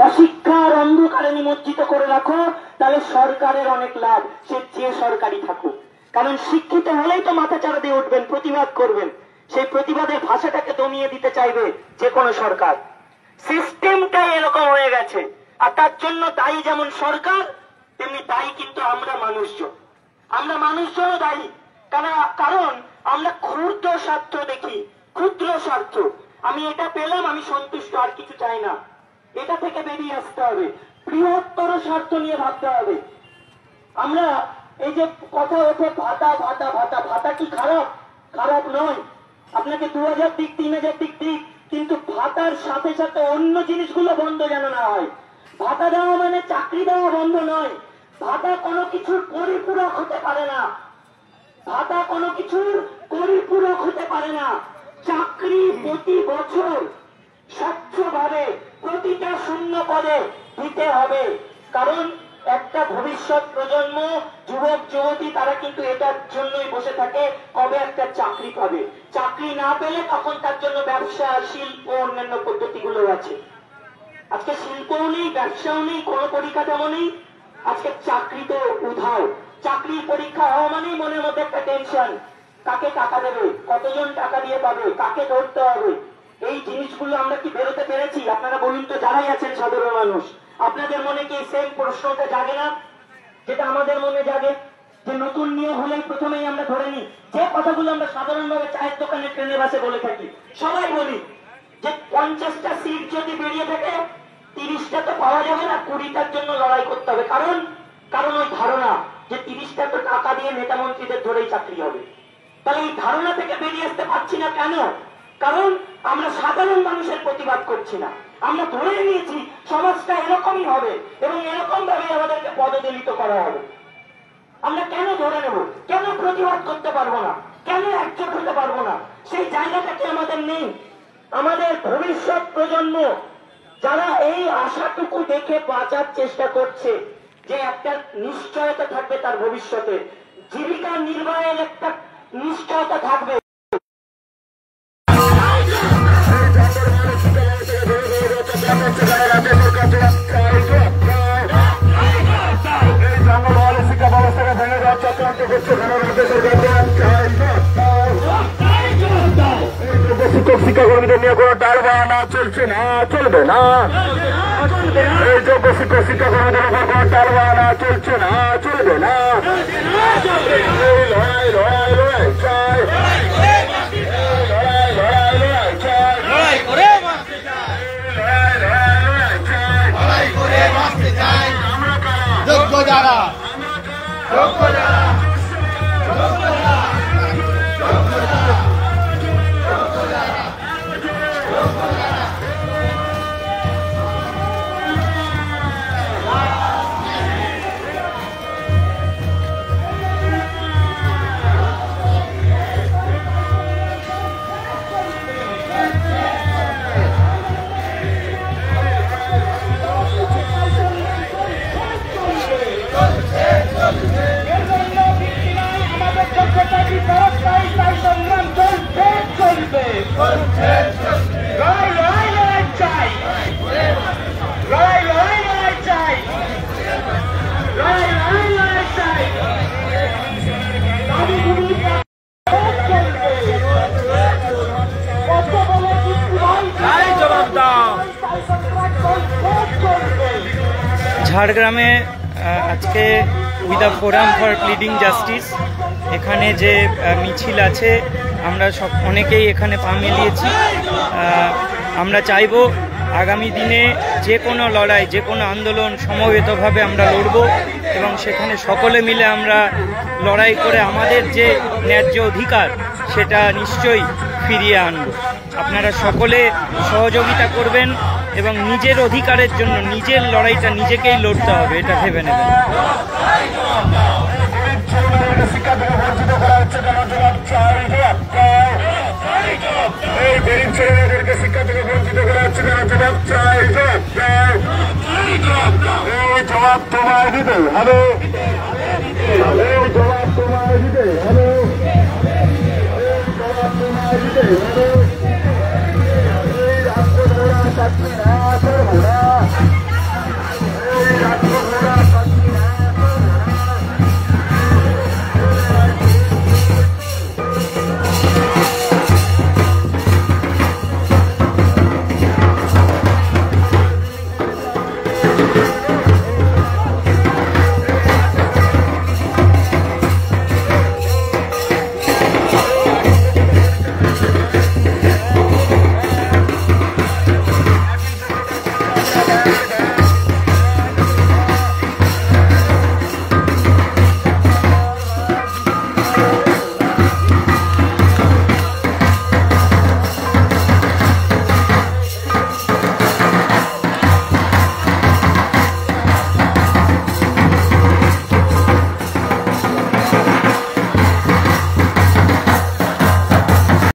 অশিক্ষার অন্ধকারে নিমজ্জিত করে রাখো, তাহলে সরকারের অনেক লাভ, সে যে সরকারি থাকুক। কারণ শিক্ষিত হলেই তো মাথা চাড়া দিয়ে উঠবেন, প্রতিবাদ করবেন। সেই প্রতিবাদের ভাষাটাকে দমিয়ে দিতে চাইবে যে কোনো সরকার। সিস্টেমটাই এরকম হয়ে গেছে, আর তার জন্য দায়ী যেমন সরকার, তেমনি দায়ী কিন্তু আমরা মানুষজন। আমরা মানুষজনও দায়ী, কারণ আমরা ক্ষুদ্র স্বার্থ দেখি, ক্ষুদ্র স্বার্থ। আমি এটা পেলাম, আমি সন্তুষ্ট, আর কিছু চাই না। এটা থেকে বেরিয়ে আসতে হবে, বৃহত্তর স্বার্থ নিয়ে ভাবতে হবে। আমরা এই যে কথা ওঠে ভাতা ভাতা ভাতা, ভাতা কি খারাপ? খারাপ নয়। আপনাকে 2000 দিক, 3000 দিক দিক, কিন্তু ভাতার সাথে সাথে অন্য জিনিসগুলো বন্ধ যেন না হয়। ভাতা দেওয়া মানে চাকরি দেওয়া বন্ধ নয়। ভাতা কোনো কিছুর পরিপূরক হতে পারে না। ভাতা কোনো কিছুর পরিপূরক হতে পারে না। চাকরি প্রতি বছর স্বচ্ছভাবে প্রতিটা শূন্য পদে দিতে হবে। কারণ একটা ভবিষ্যৎ প্রজন্ম, যুবক যুবতী, তারা কিন্তু এটার জন্যই বসে থাকে কবে একটা চাকরি পাবে। চাকরি না পেলে তখন তার জন্য ব্যবসা, শিল্প, অন্যান্য পদ্ধতিগুলো আছে। আজকে শিল্পও নেই, ব্যবসাও নেই, কোনো পরিকাঠামো নেই। আজকে চাকরি তো উধাও। চাকরির পরীক্ষা হওয়া মানেই মনের মধ্যে একটা টেনশন, কাকে টাকা দেবে, কতজন টাকা দিয়ে পাবে, কাকে ধরতে হবে। এই জিনিসগুলো আমরা কি বেরোতে পেরেছি? আপনারা বলুন তো, যারাই আছেন সাধারণ মানুষ, আপনাদের মনে কি সেম প্রশ্নটা জাগে না যেটা আমাদের মনে জাগে? যে নতুন নিয়োগ হলেই প্রথমেই আমরা ধরে নিই যে কথাগুলো আমরা সাধারণভাবে চায়ের দোকানে, ট্রেনে, বাসে বলে থাকি। সবাই বলি যে 50টা সিট যদি বেরিয়ে থাকে, 30টা তো পাওয়া যাবে না, 20টার জন্য লড়াই করতে হবে। কারণ ওই ধারণা যে 30টা তো টাকা দিয়ে নেতা মন্ত্রীদের ধরেই চাকরি হবে। তাহলে এই ধারণা থেকে বেরিয়ে আসতে পারছি না কেন? কারণ আমরা সাধারণ মানুষের প্রতিবাদ করছি না। আমরা ধরে নিয়েছি সমাজটা এরকমই হবে এবং এরকম ভাবে আমাদেরকে পদদলিত করা হবে। আমরা কেন ধরে নেব? কেন প্রতিবাদ করতে পারবো না? কেন একজোট হতে পারবো না? সেই জায়গাটা কি আমাদের নেই? আমাদের ভবিষ্যৎ প্রজন্ম যারা এই আশাটুকু দেখে বাঁচার চেষ্টা করছে যে একটা নিশ্চয়তা থাকবে তার ভবিষ্যতে, জীবিকা নির্বাহের একটা নিশ্চয়তা থাকবে। শিক্ষাকর্মীদের নিয়ে কোনো টালবাহানা চলছে না, চলবে না। এই যোগ্য শিক্ষাকর্মীদের উপর কোনো টালবাহানা চলছে না, চলবে না। এই লড়াই লড়াই লড়াই চাই, লড়াই লড়াই লড়াই চাই, লড়াই করে বাঁচতে চাই, লড়াই লড়াই লড়াই চাই, লড়াই করে বাঁচতে চাই। আমরা কারা? যোগ্য যারা, যোগ্য যারা, যোগ্য যারা, যোগ্য যারা। ঝাড়গ্রামে আজকে with the forum for pleading justice এখানে যে মিছিল আছে, আমরা অনেকেই এখানে পা মিলিয়েছি। আমরা চাইব আগামী দিনে যে কোনো লড়াই, যে কোনো আন্দোলন সমবেতভাবে আমরা লড়ব এবং সেখানে সকলে মিলে আমরা লড়াই করে আমাদের যে ন্যায্য অধিকার সেটা নিশ্চয়ই ফিরিয়ে আনব। আপনারা সকলে সহযোগিতা করবেন এবং নিজের অধিকারের জন্য নিজের লড়াইটা নিজেকেই লড়তে হবে, এটা ভেবে নেবেন। শিক্ষা থেকে বঞ্চিত করা হচ্ছে কেন? জবাব চাই, জবাব চাই, জবাব তোমায় দিতে হবে।